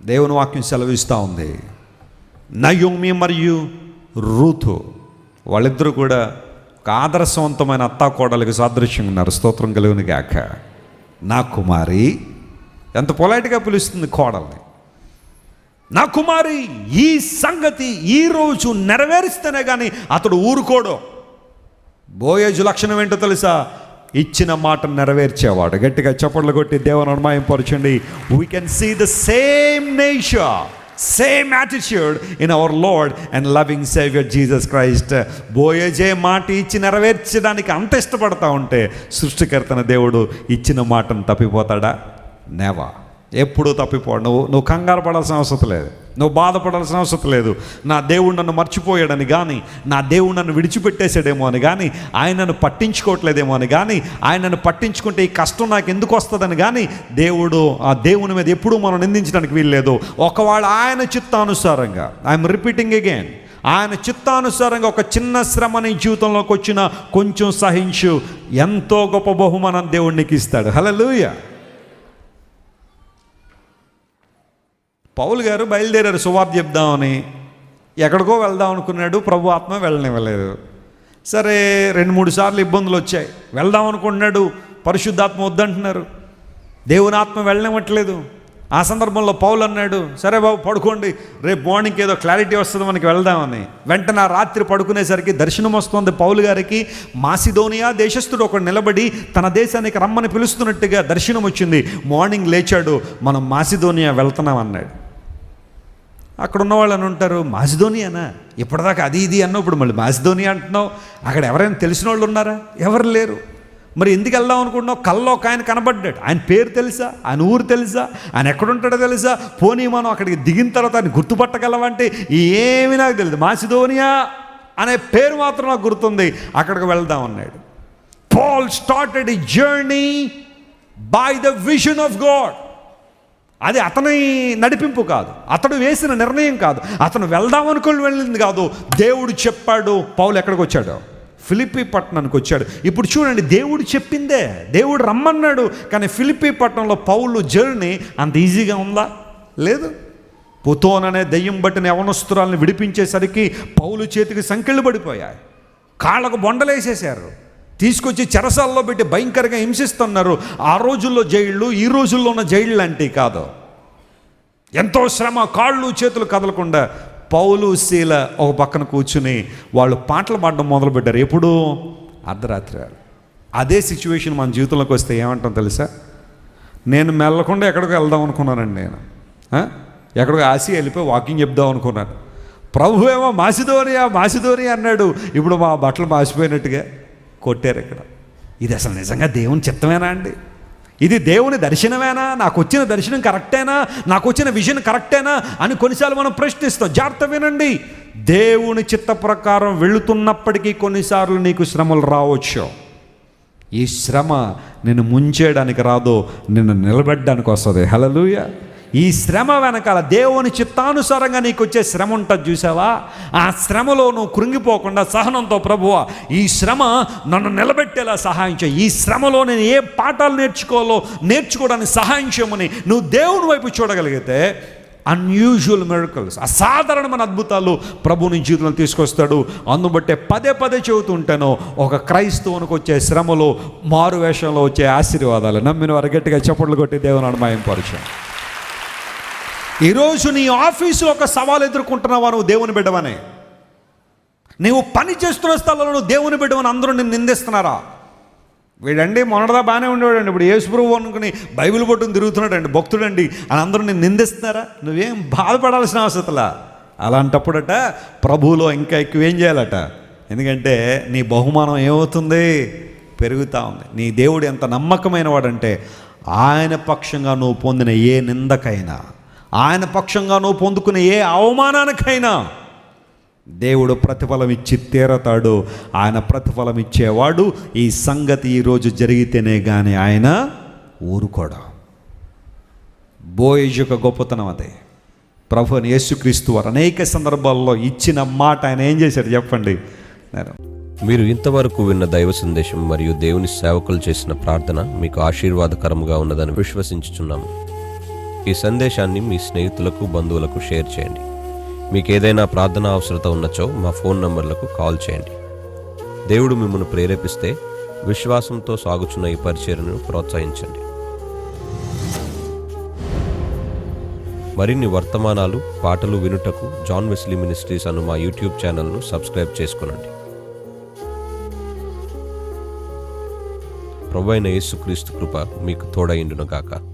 దేవుని వాక్యం సెలవిస్తూ ఉంది. నయోమి మరియు రూతు వాళ్ళిద్దరూ కూడా ఒక ఆదర్శవంతమైన అత్తాకోడలికి సాదృశ్యంగా ఉన్నారు. స్తోత్రం కలుగును గాక. నా కుమారి, ఎంత పొలైట్గా పిలుస్తుంది కోడల్ని. నా కుమారి, ఈ సంగతి ఈరోజు నెరవేరిస్తేనే కానీ అతడు ఊరుకోడు. బోయేజు లక్షణం ఏంటో తెలుసా? ఇచ్చిన మాట నెరవేర్చేవాడు. గట్టిగా చప్పట్లు కొట్టి దేవుని అనుమాయంపరచండి. We can see the same nature, same attitude in our Lord and loving saviour Jesus Christ. బోయేజే మాట ఇచ్చి నెరవేర్చడానికి అంత ఇష్టపడతా ఉంటే సృష్టికర్తన దేవుడు ఇచ్చిన మాటను తప్పిపోతాడా? నెవా. ఎప్పుడూ తప్పిపోడు. నువ్వు కంగారు పడాల్సిన అవసరం లేదు, నువ్వు బాధపడాల్సిన అవసరం లేదు. నా దేవుడు నన్ను మర్చిపోయాడని కానీ, నా దేవుడు నన్ను విడిచిపెట్టేసాడేమో అని కానీ, ఆయన నన్ను పట్టించుకోవట్లేదేమో అని కానీ, ఆయన నన్ను పట్టించుకుంటే ఈ కష్టం నాకు ఎందుకు వస్తుందని కానీ ఆ దేవుని మీద ఎప్పుడూ మనం నిందించడానికి వీల్లేదు. ఒకవేళ ఆయన చిత్తానుసారంగా, ఐఎమ్ రిపీటింగ్ అగైన్, ఆయన చిత్తానుసారంగా ఒక చిన్న శ్రమ నీ జీవితంలోకి వచ్చిన కొంచెం సహించు, ఎంతో గొప్ప బహుమానం దేవుడు నీకు ఇస్తాడు. హల్లెలూయా. పౌలు గారు బయలుదేరారు సువార్త చెప్దామని. ఎక్కడికో వెళ్దాం అనుకున్నాడు, ప్రభు ఆత్మ వెళ్ళనివ్వలేదు. సరే 2-3 సార్లు ఇబ్బందులు వచ్చాయి. వెళ్దాం అనుకుంటున్నాడు, పరిశుద్ధాత్మ వద్దంటున్నారు, దేవుని ఆత్మ వెళ్ళనివ్వట్లేదు. ఆ సందర్భంలో పౌలు అన్నాడు, సరే బాబు పడుకోండి, రేపు మార్నింగ్కి ఏదో క్లారిటీ వస్తుంది మనకి, వెళ్దామని. వెంటనే ఆ రాత్రి పడుకునేసరికి దర్శనం వస్తుంది పౌలు గారికి. మాసిదోనియా దేశస్థుడు ఒకడు నిలబడి తన దేశానికి రమ్మని పిలుస్తున్నట్టుగా దర్శనం వచ్చింది. మార్నింగ్ లేచాడు, మనం మాసిదోనియా వెళ్తున్నాం అన్నాడు. అక్కడ ఉన్న వాళ్ళని ఉంటారు, మాసిదోనియానా, ఇప్పటిదాకా అది ఇది అన్నావు, ఇప్పుడు మళ్ళీ మాసిదోనియా అంటున్నావు, అక్కడ ఎవరైనా తెలిసిన వాళ్ళు ఉన్నారా? ఎవరు లేరు. మరి ఎందుకు వెళ్దాం అనుకుంటున్నావు? కల్లో ఒక ఆయన కనబడ్డాడు. ఆయన పేరు తెలుసా? ఆయన ఊరు తెలుసా? ఆయన ఎక్కడుంటాడో తెలుసా? పోనీ మనం అక్కడికి దిగిన తర్వాత ఆయన గుర్తుపట్టగలవంటే ఏమీ నాకు తెలియదు. మాసిదోనియా అనే పేరు మాత్రం నాకు గుర్తుంది, అక్కడికి వెళ్దాం అన్నాడు. Paul started a journey by the vision of God. అది అతని నడిపింపు కాదు, అతడు వేసిన నిర్ణయం కాదు, అతను వెళ్దాం అనుకుని వెళ్ళింది కాదు. దేవుడు చెప్పాడు. పౌలు ఎక్కడికి వచ్చాడు? ఫిలిప్పీ పట్టణానికి వచ్చాడు. ఇప్పుడు చూడండి, దేవుడు చెప్పిందే, దేవుడు రమ్మన్నాడు. కానీ ఫిలిప్పీ పట్టణంలో పౌలు జర్నీ అంత ఈజీగా ఉందా? లేదు. పుతోననే దెయ్యం బట్టిన యవనస్తురాలను విడిపించేసరికి పౌలు చేతికి సంకెళ్ళు పడిపోయాయి, కాళ్ళకు బొండలేసేశారు, తీసుకొచ్చి చెరసాల్లో పెట్టి భయంకరంగా హింసిస్తున్నారు. ఆ రోజుల్లో జైళ్ళు ఈ రోజుల్లో ఉన్న జైళ్ళు అంటే కాదు. ఎంతో శ్రమ, కాళ్ళు చేతులు కదలకుండా పౌలు శీల ఒక పక్కన కూర్చుని వాళ్ళు పాటలు పాడడం మొదలుపెట్టారు. ఎప్పుడు? అర్ధరాత్రి. అదే సిచ్యువేషన్ మన జీవితంలోకి వస్తే ఏమంటాం తెలుసా? నేను మెల్లకుండా ఎక్కడికి వెళ్దాం అనుకున్నానండి. నేను ఎక్కడికి ఆసియా వెళ్ళిపోయి వాకింగ్ చెప్దాం అనుకున్నాను. ప్రభు ఏమో మాసిదోనియా అన్నాడు. ఇప్పుడు మా బట్టలు మాసిపోయినట్టుగా కొట్టారు ఇక్కడ. ఇది అసలు నిజంగా దేవుని చిత్తమేనా అండి? ఇది దేవుని దర్శనమేనా? నాకు వచ్చిన దర్శనం కరెక్టేనా? నాకు వచ్చిన విజన్ కరెక్టేనా అని కొన్నిసార్లు మనం ప్రశ్నిస్తాం. జాగ్రత్త వినండి, దేవుని చిత్త ప్రకారం వెళుతున్నప్పటికీ కొన్నిసార్లు నీకు శ్రమలు రావచ్చు. ఈ శ్రమ నిన్ను ముంచేయడానికి రాదు, నిన్ను నిలబెట్టడానికి వస్తుంది. హల్లెలూయా. ఈ శ్రమ వెనకాల దేవుని చిత్తానుసారంగా నీకు వచ్చే శ్రమ ఉంటుంది చూసావా? ఆ శ్రమలో నువ్వు కృంగిపోకుండా సహనంతో, ప్రభువా ఈ శ్రమ నన్ను నిలబెట్టేలా సహాయం చేయి, ఈ శ్రమలో నేను ఏ పాఠాలు నేర్చుకోవడానికి సహాయం చేయమని నువ్వు దేవుని వైపు చూడగలిగితే అన్యూజువల్ మిరకల్స్, అసాధారణమైన అద్భుతాలు ప్రభు నీ జీవితంలో తీసుకొస్తాడు. అందుబట్టే పదే చెబుతుంటాను, ఒక క్రైస్తవునికి వచ్చే శ్రమలో మారు వేషంలో వచ్చే ఆశీర్వాదాలు నమ్మిన వారు గట్టిగా చప్పట్లు కొట్టి దేవుని అనుమాయంపరచు. ఈరోజు నీ ఆఫీసులో ఒక సవాలు ఎదుర్కొంటున్నావా? నువ్వు దేవుని బిడ్డవనే. నీవు పని చేస్తున్న స్థలంలో నువ్వు దేవుని బిడ్డవని అందరూ నిన్ను నిందిస్తున్నారా? వీడండి మొన్నటిదా బాగానే ఉండేవాడండి, ఇప్పుడు యేసుప్రభు అనుకుని బైబిల్ పట్టుకుని తిరుగుతున్నాడండి, భక్తుడండి అని అందరూ నిన్ను నిందిస్తున్నారా? నువ్వేం బాధపడాల్సిన అవసరంలా. అలాంటప్పుడట ప్రభువులో ఇంకా ఎక్కువ ఏం చేయాలట? ఎందుకంటే నీ బహుమానం ఏమవుతుంది? పెరుగుతూ ఉంది. నీ దేవుడు ఎంత నమ్మకమైన వాడంటే ఆయన పక్షంగా నువ్వు పొందిన ఏ నిందకైనా, ఆయన పక్షంగా నువ్వు పొందుకునే ఏ అవమానానికైనా దేవుడు ప్రతిఫలం ఇచ్చి తీరతాడు. ఆయన ప్రతిఫలం ఇచ్చేవాడు. ఈ సంగతి ఈరోజు జరిగితేనే కానీ ఆయన ఊరుకోడు. బోయేజు యొక్క గొప్పతనం అదే. ప్రభువుని యేసుక్రీస్తు వారు అనేక సందర్భాల్లో ఇచ్చిన మాట ఆయన ఏం చేశారు చెప్పండి? మీరు ఇంతవరకు విన్న దైవ సందేశం మరియు దేవుని సేవకులు చేసిన ప్రార్థన మీకు ఆశీర్వాదకరముగా ఉన్నదని విశ్వసించుచున్నాము. ఈ సందేశాన్ని మీ స్నేహితులకు, బంధువులకు షేర్ చేయండి. మీకు ఏదైనా ప్రార్థన అవసరత ఉన్నచో మా ఫోన్ నంబర్లకు కాల్ చేయండి. దేవుడు మిమ్మల్ని ప్రేరేపిస్తే విశ్వాసంతో సాగుచున్న ఈ పరిచర్యను ప్రోత్సహించండి. మరిన్ని వర్తమానాలు, పాటలు వినుటకు జాన్ వెస్లీ మినిస్ట్రీస్ అను మా యూట్యూబ్ ఛానల్ను సబ్స్క్రైబ్ చేసుకొనండి. ప్రభువైన యేసుక్రీస్తు కృప మీకు తోడైండును గాక.